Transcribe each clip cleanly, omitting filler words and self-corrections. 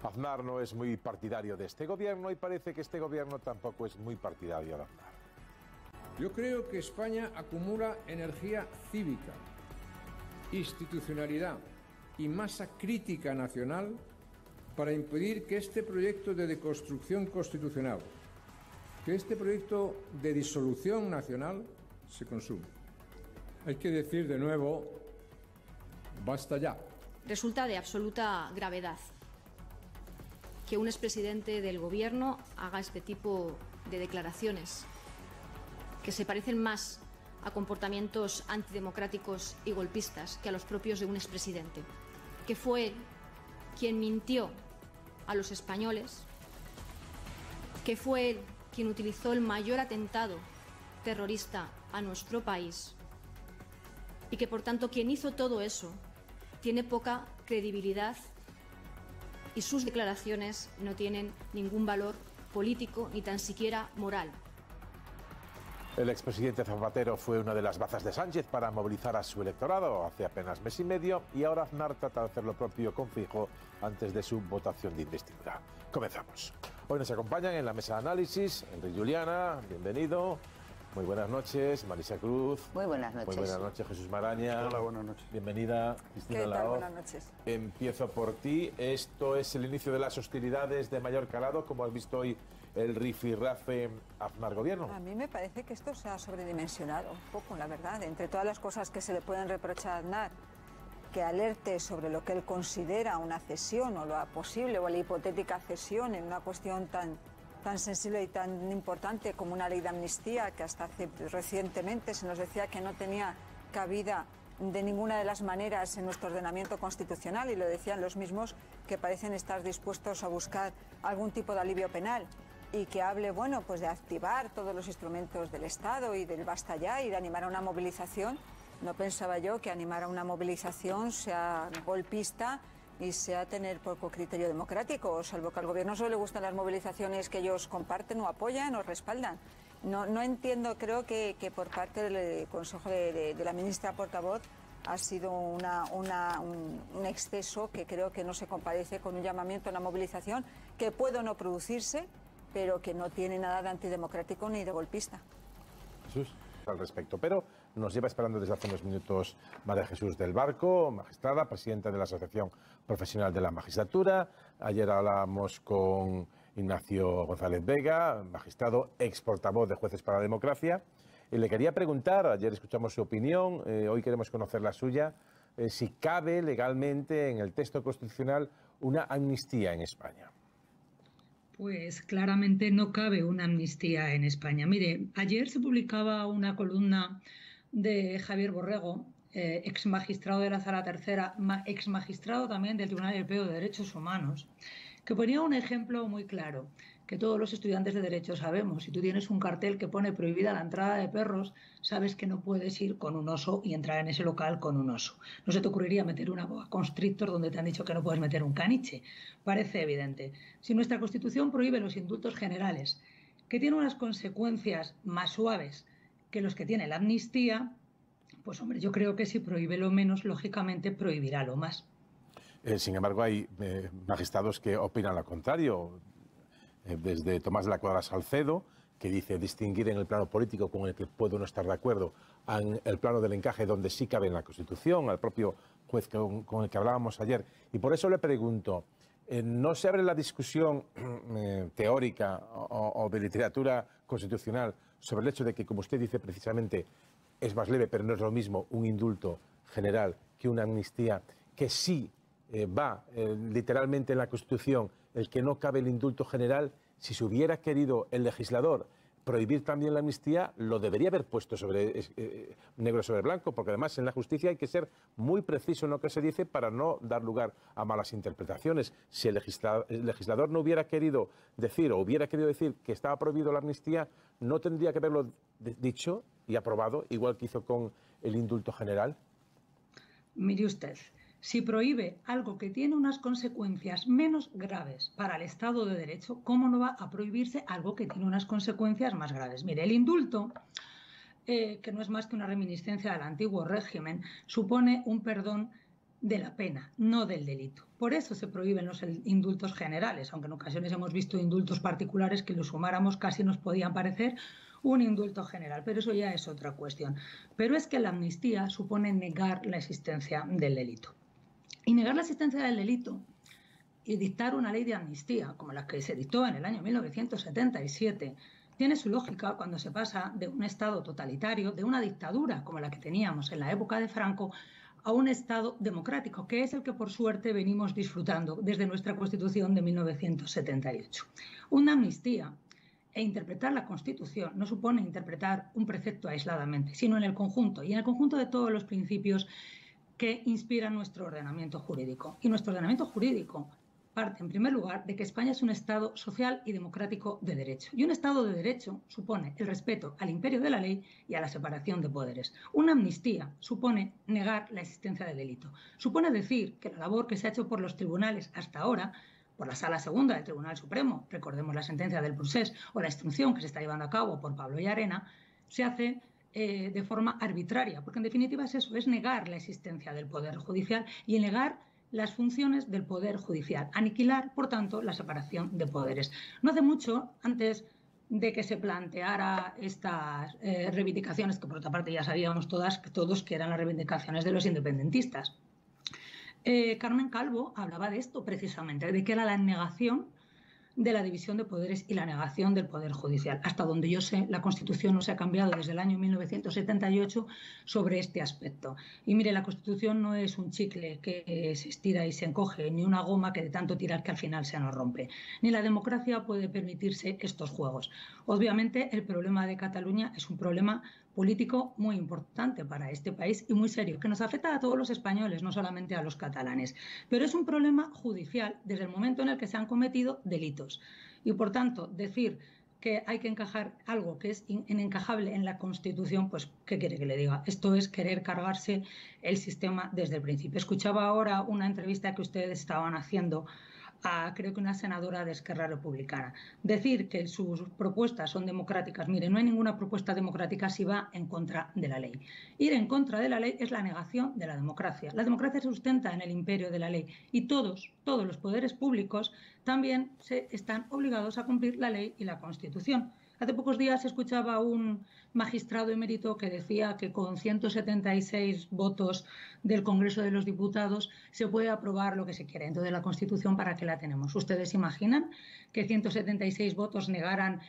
Aznar no es muy partidario de este gobierno y parece que este gobierno tampoco es muy partidario de Aznar. Yo creo que España acumula energía cívica, institucionalidad y masa crítica nacional para impedir que este proyecto de deconstrucción constitucional, que este proyecto de disolución nacional se consuma. Hay que decir de nuevo, basta ya. Resulta de absoluta gravedad que un expresidente del Gobierno haga este tipo de declaraciones, que se parecen más a comportamientos antidemocráticos y golpistas que a los propios de un expresidente, que fue él quien mintió a los españoles, que fue él quien utilizó el mayor atentado terrorista a nuestro país y que, por tanto, quien hizo todo eso tiene poca credibilidad y sus declaraciones no tienen ningún valor político ni tan siquiera moral. El expresidente Zapatero fue una de las bazas de Sánchez para movilizar a su electorado hace apenas mes y medio y ahora Aznar trata de hacer lo propio con Feijóo antes de su votación de investidura. Comenzamos. Hoy nos acompañan en la mesa de análisis Enrique Juliana, bienvenido. Muy buenas noches, Marisa Cruz. Muy buenas noches. Muy buenas noches, Jesús Maraña. Hola, buenas noches. Bienvenida, Cristina ¿Qué tal? Laoz. Buenas noches. Empiezo por ti. Esto es el inicio de las hostilidades de mayor calado, como has visto hoy el rifirrafe Aznar-Gobierno. A mí me parece que esto se ha sobredimensionado un poco, la verdad. Entre todas las cosas que se le pueden reprochar a Aznar, que alerte sobre lo que él considera una cesión o la posible o la hipotética cesión en una cuestión tan sensible y tan importante como una ley de amnistía, que hasta hace recientemente se nos decía que no tenía cabida de ninguna de las maneras en nuestro ordenamiento constitucional, y lo decían los mismos que parecen estar dispuestos a buscar algún tipo de alivio penal, y que hable, bueno, pues de activar todos los instrumentos del Estado y del basta ya y de animar a una movilización. No pensaba yo que animar a una movilización sea golpista y sea tener poco criterio democrático, salvo que al gobierno solo le gustan las movilizaciones que ellos comparten o apoyan o respaldan. No entiendo, creo que por parte del Consejo de la ministra portavoz ha sido un exceso que creo que no se comparece con un llamamiento a una movilización que puede o no producirse, pero que no tiene nada de antidemocrático ni de golpista. Jesús, al respecto, pero nos lleva esperando desde hace unos minutos María Jesús del Barco, magistrada, presidenta de la Asociación Profesional de la Magistratura. Ayer hablábamos con Ignacio González Vega, magistrado, ex portavoz de Jueces para la Democracia, y le quería preguntar, ayer escuchamos su opinión, hoy queremos conocer la suya, si cabe legalmente en el texto constitucional una amnistía en España. Pues claramente no cabe una amnistía en España. Mire, ayer se publicaba una columna de Javier Borrego, ex magistrado de la Sala Tercera, ex magistrado también del Tribunal Europeo de Derechos Humanos, que ponía un ejemplo muy claro, que todos los estudiantes de Derecho sabemos. Si tú tienes un cartel que pone prohibida la entrada de perros, sabes que no puedes ir con un oso y entrar en ese local con un oso. No se te ocurriría meter una boa constrictor donde te han dicho que no puedes meter un caniche. Parece evidente. Si nuestra Constitución prohíbe los indultos generales, que tiene unas consecuencias más suaves que los que tiene la amnistía, pues hombre, yo creo que si prohíbe lo menos, lógicamente prohibirá lo más. Sin embargo, hay magistrados que opinan lo contrario. Desde Tomás de la Cuadra Salcedo, que dice distinguir en el plano político con el que puedo no estar de acuerdo, en el plano del encaje donde sí cabe en la Constitución, al propio juez con el que hablábamos ayer. Y por eso le pregunto, ¿no se abre la discusión teórica o de literatura constitucional sobre el hecho de que, como usted dice precisamente, es más leve, pero no es lo mismo un indulto general que una amnistía, que sí va literalmente en la Constitución el que no cabe el indulto general? Si se hubiera querido el legislador prohibir también la amnistía, lo debería haber puesto negro sobre blanco, porque además en la justicia hay que ser muy preciso en lo que se dice para no dar lugar a malas interpretaciones. Si el legislador no hubiera querido decir o hubiera querido decir que estaba prohibido la amnistía, no tendría que haberlo dicho y aprobado, igual que hizo con el indulto general. Mire usted, si prohíbe algo que tiene unas consecuencias menos graves para el Estado de Derecho, ¿cómo no va a prohibirse algo que tiene unas consecuencias más graves? Mire, el indulto, que no es más que una reminiscencia del antiguo régimen, supone un perdón de la pena, no del delito. Por eso se prohíben los indultos generales, aunque en ocasiones hemos visto indultos particulares que los sumáramos casi nos podían parecer un indulto general, pero eso ya es otra cuestión. Pero es que la amnistía supone negar la existencia del delito. Y negar la existencia del delito y dictar una ley de amnistía, como la que se dictó en el año 1977, tiene su lógica cuando se pasa de un Estado totalitario, de una dictadura como la que teníamos en la época de Franco, a un Estado democrático, que es el que por suerte venimos disfrutando desde nuestra Constitución de 1978. Una amnistía e interpretar la Constitución no supone interpretar un precepto aisladamente, sino en el conjunto, y en el conjunto de todos los principios que inspiran nuestro ordenamiento jurídico. Y nuestro ordenamiento jurídico parte, en primer lugar, de que España es un Estado social y democrático de derecho. Y un Estado de derecho supone el respeto al imperio de la ley y a la separación de poderes. Una amnistía supone negar la existencia del delito. Supone decir que la labor que se ha hecho por los tribunales hasta ahora, por la Sala Segunda del Tribunal Supremo, recordemos la sentencia del Procés, o la instrucción que se está llevando a cabo por Pablo Llarena, se hace de forma arbitraria, porque en definitiva es eso, es negar la existencia del Poder Judicial y negar las funciones del Poder Judicial, aniquilar, por tanto, la separación de poderes. No hace mucho, antes de que se planteara estas reivindicaciones, que por otra parte ya sabíamos todos que eran las reivindicaciones de los independentistas, Carmen Calvo hablaba de esto precisamente, de que era la negación de la división de poderes y la negación del Poder Judicial. Hasta donde yo sé, la Constitución no se ha cambiado desde el año 1978 sobre este aspecto. Y mire, la Constitución no es un chicle que se estira y se encoge, ni una goma que de tanto tirar que al final se nos rompe. Ni la democracia puede permitirse estos juegos. Obviamente, el problema de Cataluña es un problema político muy importante para este país y muy serio, que nos afecta a todos los españoles, no solamente a los catalanes. Pero es un problema judicial desde el momento en el que se han cometido delitos. Y, por tanto, decir que hay que encajar algo que es inencajable en la Constitución, pues, ¿qué quiere que le diga? Esto es querer cargarse el sistema desde el principio. Escuchaba ahora una entrevista que ustedes estaban haciendo a, creo que una senadora de Esquerra Republicana. Decir que sus propuestas son democráticas, mire, no hay ninguna propuesta democrática si va en contra de la ley. Ir en contra de la ley es la negación de la democracia. La democracia se sustenta en el imperio de la ley y todos los poderes públicos también están obligados a cumplir la ley y la Constitución. Hace pocos días escuchaba a un magistrado emérito que decía que con 176 votos del Congreso de los Diputados se puede aprobar lo que se quiera. Entonces, la Constitución, ¿para qué la tenemos? ¿Ustedes imaginan que 176 votos negaran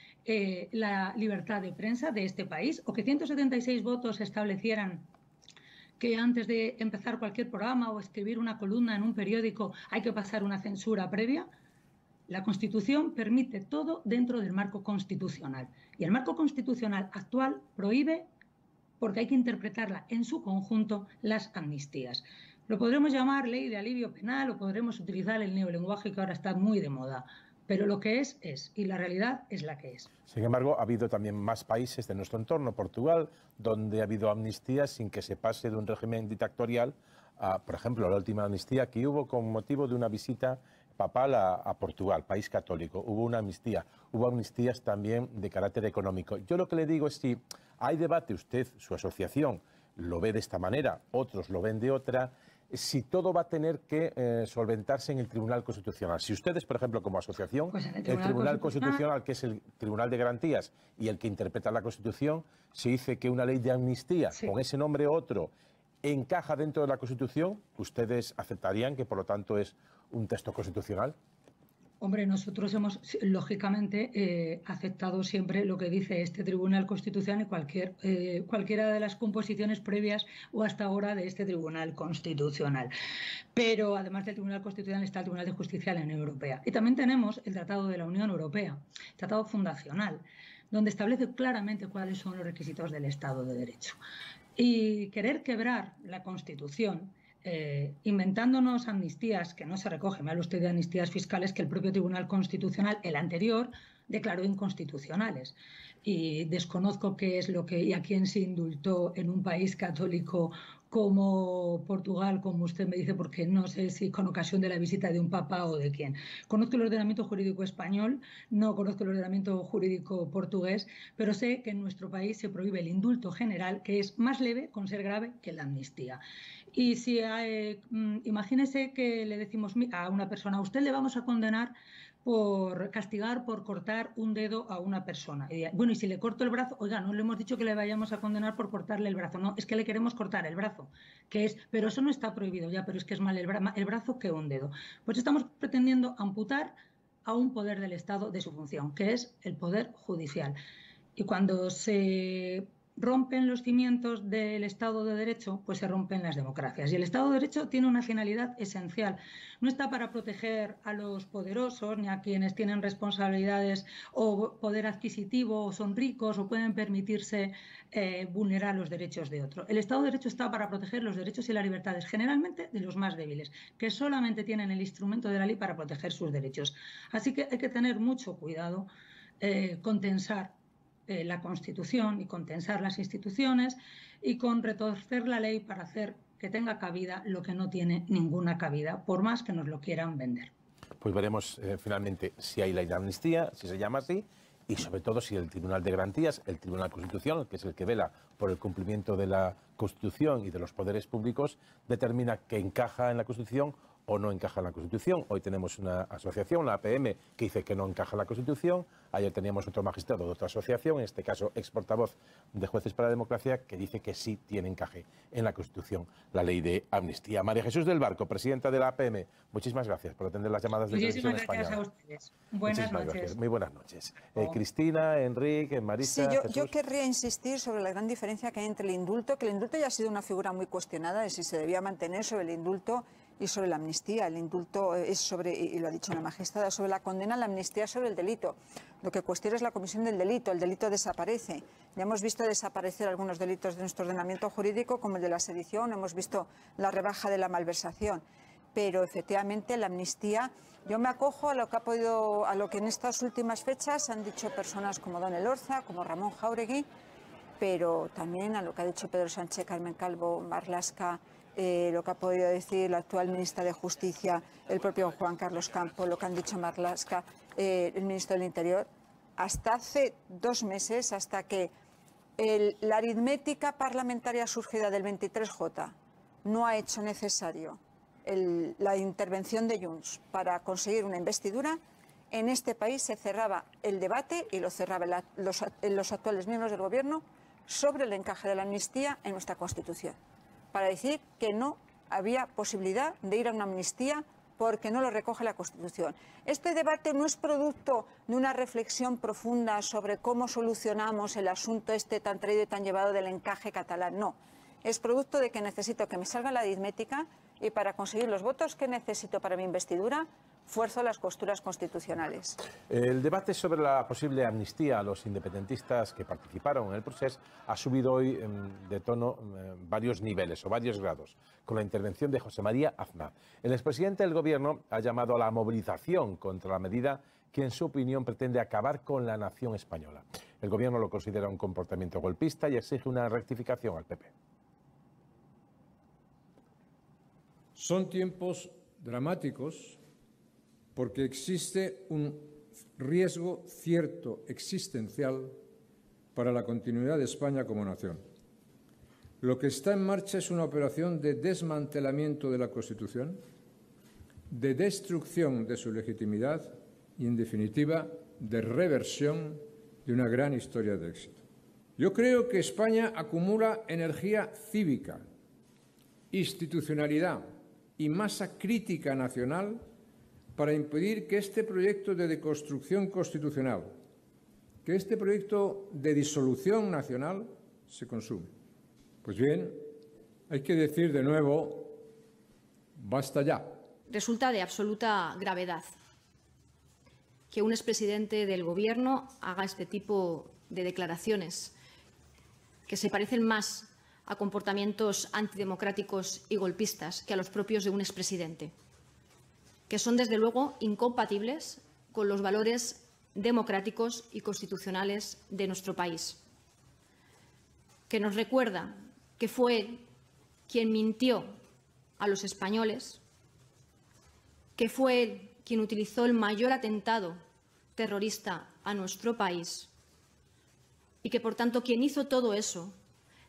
la libertad de prensa de este país? ¿O que 176 votos establecieran que antes de empezar cualquier programa o escribir una columna en un periódico hay que pasar una censura previa? La Constitución permite todo dentro del marco constitucional. Y el marco constitucional actual prohíbe, porque hay que interpretarla en su conjunto, las amnistías. Lo podremos llamar ley de alivio penal o podremos utilizar el neolenguaje que ahora está muy de moda. Pero lo que es, y la realidad es la que es. Sin embargo, ha habido también más países de nuestro entorno, Portugal, donde ha habido amnistías sin que se pase de un régimen dictatorial a, por ejemplo, la última amnistía que hubo con motivo de una visita papal a Portugal, país católico. Hubo una amnistía, hubo amnistías también de carácter económico. Yo lo que le digo es si hay debate, usted, su asociación, lo ve de esta manera, otros lo ven de otra, si todo va a tener que solventarse en el Tribunal Constitucional. Si ustedes, por ejemplo, como asociación, pues el Tribunal Constitucional, que es el Tribunal de Garantías y el que interpreta la Constitución, se dice que una ley de amnistía, sí, con ese nombre u otro, encaja dentro de la Constitución, ¿ustedes aceptarían que, por lo tanto, es un texto constitucional? Hombre, nosotros hemos, lógicamente, aceptado siempre lo que dice este Tribunal Constitucional y cualquiera de las composiciones previas o hasta ahora de este Tribunal Constitucional. Pero, además del Tribunal Constitucional, está el Tribunal de Justicia de la Unión Europea. Y también tenemos el Tratado de la Unión Europea, Tratado Fundacional, donde establece claramente cuáles son los requisitos del Estado de Derecho. Y querer quebrar la Constitución inventándonos amnistías que no se recogen, me habla usted de amnistías fiscales que el propio Tribunal Constitucional, el anterior, declaró inconstitucionales. Y desconozco qué es lo que y a quién se indultó en un país católico como Portugal, como usted me dice, porque no sé si con ocasión de la visita de un papa o de quién. Conozco el ordenamiento jurídico español, no conozco el ordenamiento jurídico portugués, pero sé que en nuestro país se prohíbe el indulto general, que es más leve con ser grave que la amnistía. Y si imagínese que le decimos a una persona, a usted le vamos a condenar por castigar, por cortar un dedo a una persona. Y, bueno, y si le corto el brazo, oiga, no le hemos dicho que le vayamos a condenar por cortarle el brazo, no, es que le queremos cortar el brazo, pero eso no está prohibido ya, pero es que es mal el brazo que un dedo. Pues estamos pretendiendo amputar a un poder del Estado de su función, que es el poder judicial. Y cuando se rompen los cimientos del Estado de Derecho, pues se rompen las democracias. Y el Estado de Derecho tiene una finalidad esencial. No está para proteger a los poderosos ni a quienes tienen responsabilidades o poder adquisitivo o son ricos o pueden permitirse vulnerar los derechos de otro. El Estado de Derecho está para proteger los derechos y las libertades, generalmente de los más débiles, que solamente tienen el instrumento de la ley para proteger sus derechos. Así que hay que tener mucho cuidado con tensar la Constitución y con tensar las instituciones y con retorcer la ley para hacer que tenga cabida lo que no tiene ninguna cabida, por más que nos lo quieran vender. Pues veremos finalmente si hay ley de amnistía, si se llama así, y sobre todo si el Tribunal de Garantías, el Tribunal Constitucional, que es el que vela por el cumplimiento de la Constitución y de los poderes públicos, determina que encaja en la Constitución o no encaja en la Constitución. Hoy tenemos una asociación, la APM, que dice que no encaja en la Constitución. Ayer teníamos otro magistrado de otra asociación, en este caso ex portavoz de Jueces para la Democracia, que dice que sí tiene encaje en la Constitución la ley de amnistía. María Jesús del Barco, presidenta de la APM, muchísimas gracias por atender las llamadas de Televisión Española. Muchísimas gracias a ustedes. Buenas noches. Gracias. Muy buenas noches. Cristina, Enrique, Marisa. Sí, yo querría insistir sobre la gran diferencia que hay entre el indulto, que el indulto ya ha sido una figura muy cuestionada de si se debía mantener, sobre el indulto y sobre la amnistía. El indulto es sobre, y lo ha dicho la magistrada, sobre la condena, la amnistía sobre el delito. Lo que cuestiona es la comisión del delito. El delito desaparece. Ya hemos visto desaparecer algunos delitos de nuestro ordenamiento jurídico, como el de la sedición, hemos visto la rebaja de la malversación. Pero efectivamente la amnistía, yo me acojo a lo que en estas últimas fechas han dicho personas como Don Elorza, como Ramón Jáuregui, pero también a lo que ha dicho Pedro Sánchez, Carmen Calvo, Marlaska, lo que ha podido decir la actual ministra de Justicia, el propio Juan Carlos Campo, lo que han dicho Marlaska, el ministro del Interior. Hasta hace 2 meses, hasta que la aritmética parlamentaria surgida del 23J no ha hecho necesario la intervención de Junts para conseguir una investidura, en este país se cerraba el debate, y lo cerraban los actuales miembros del Gobierno, sobre el encaje de la amnistía en nuestra Constitución, para decir que no había posibilidad de ir a una amnistía porque no lo recoge la Constitución. Este debate no es producto de una reflexión profunda sobre cómo solucionamos el asunto tan traído y tan llevado del encaje catalán, no. Es producto de que necesito que me salga la aritmética y para conseguir los votos que necesito para mi investidura, fuerzo las costuras constitucionales. El debate sobre la posible amnistía a los independentistas que participaron en el proceso ha subido hoy de tono varios niveles o varios grados, con la intervención de José María Aznar. El expresidente del Gobierno ha llamado a la movilización contra la medida que, en su opinión, pretende acabar con la nación española. El Gobierno lo considera un comportamiento golpista y exige una rectificación al PP. Son tiempos dramáticos porque existe un riesgo cierto, existencial, para la continuidad de España como nación. Lo que está en marcha es una operación de desmantelamiento de la Constitución, de destrucción de su legitimidad y, en definitiva, de reversión de una gran historia de éxito. Yo creo que España acumula energía cívica, institucionalidad y masa crítica nacional para impedir que este proyecto de deconstrucción constitucional, que este proyecto de disolución nacional se consume. Pues bien, hay que decir de nuevo, basta ya. Resulta de absoluta gravedad que un expresidente del Gobierno haga este tipo de declaraciones que se parecen más a comportamientos antidemocráticos y golpistas que a los propios de un expresidente, que son, desde luego, incompatibles con los valores democráticos y constitucionales de nuestro país, que nos recuerda que fue quien mintió a los españoles, que fue él quien utilizó el mayor atentado terrorista a nuestro país y que, por tanto, quien hizo todo eso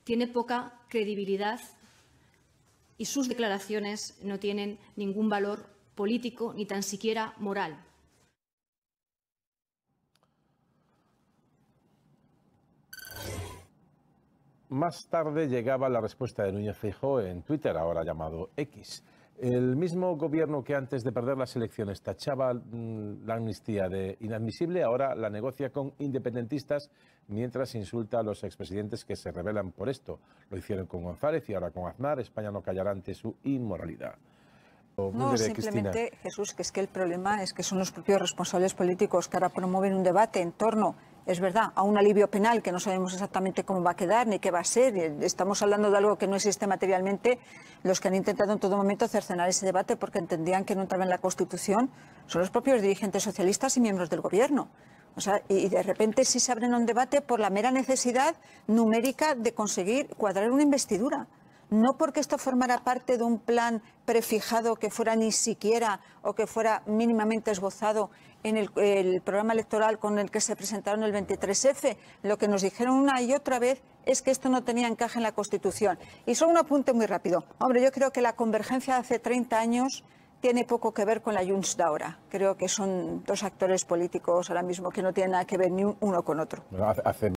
tiene poca credibilidad y sus declaraciones no tienen ningún valor político ni tan siquiera moral. Más tarde llegaba la respuesta de Núñez Feijóo en Twitter, ahora llamado X. El mismo gobierno que antes de perder las elecciones tachaba la amnistía de inadmisible, ahora la negocia con independentistas mientras insulta a los expresidentes que se rebelan por esto. Lo hicieron con González y ahora con Aznar. España no callará ante su inmoralidad. No, simplemente, Jesús, que es que el problema es que son los propios responsables políticos que ahora promueven un debate en torno, es verdad, a un alivio penal que no sabemos exactamente cómo va a quedar ni qué va a ser. Estamos hablando de algo que no existe materialmente. Los que han intentado en todo momento cercenar ese debate porque entendían que no entraba en la Constitución son los propios dirigentes socialistas y miembros del Gobierno. O sea, y de repente sí se abren un debate por la mera necesidad numérica de conseguir cuadrar una investidura. No porque esto formara parte de un plan prefijado que fuera ni siquiera o que fuera mínimamente esbozado en el programa electoral con el que se presentaron el 23F. Lo que nos dijeron una y otra vez es que esto no tenía encaje en la Constitución. Y solo un apunte muy rápido. Hombre, yo creo que la convergencia de hace 30 años tiene poco que ver con la Junts de ahora. Creo que son dos actores políticos ahora mismo que no tienen nada que ver ni uno con otro.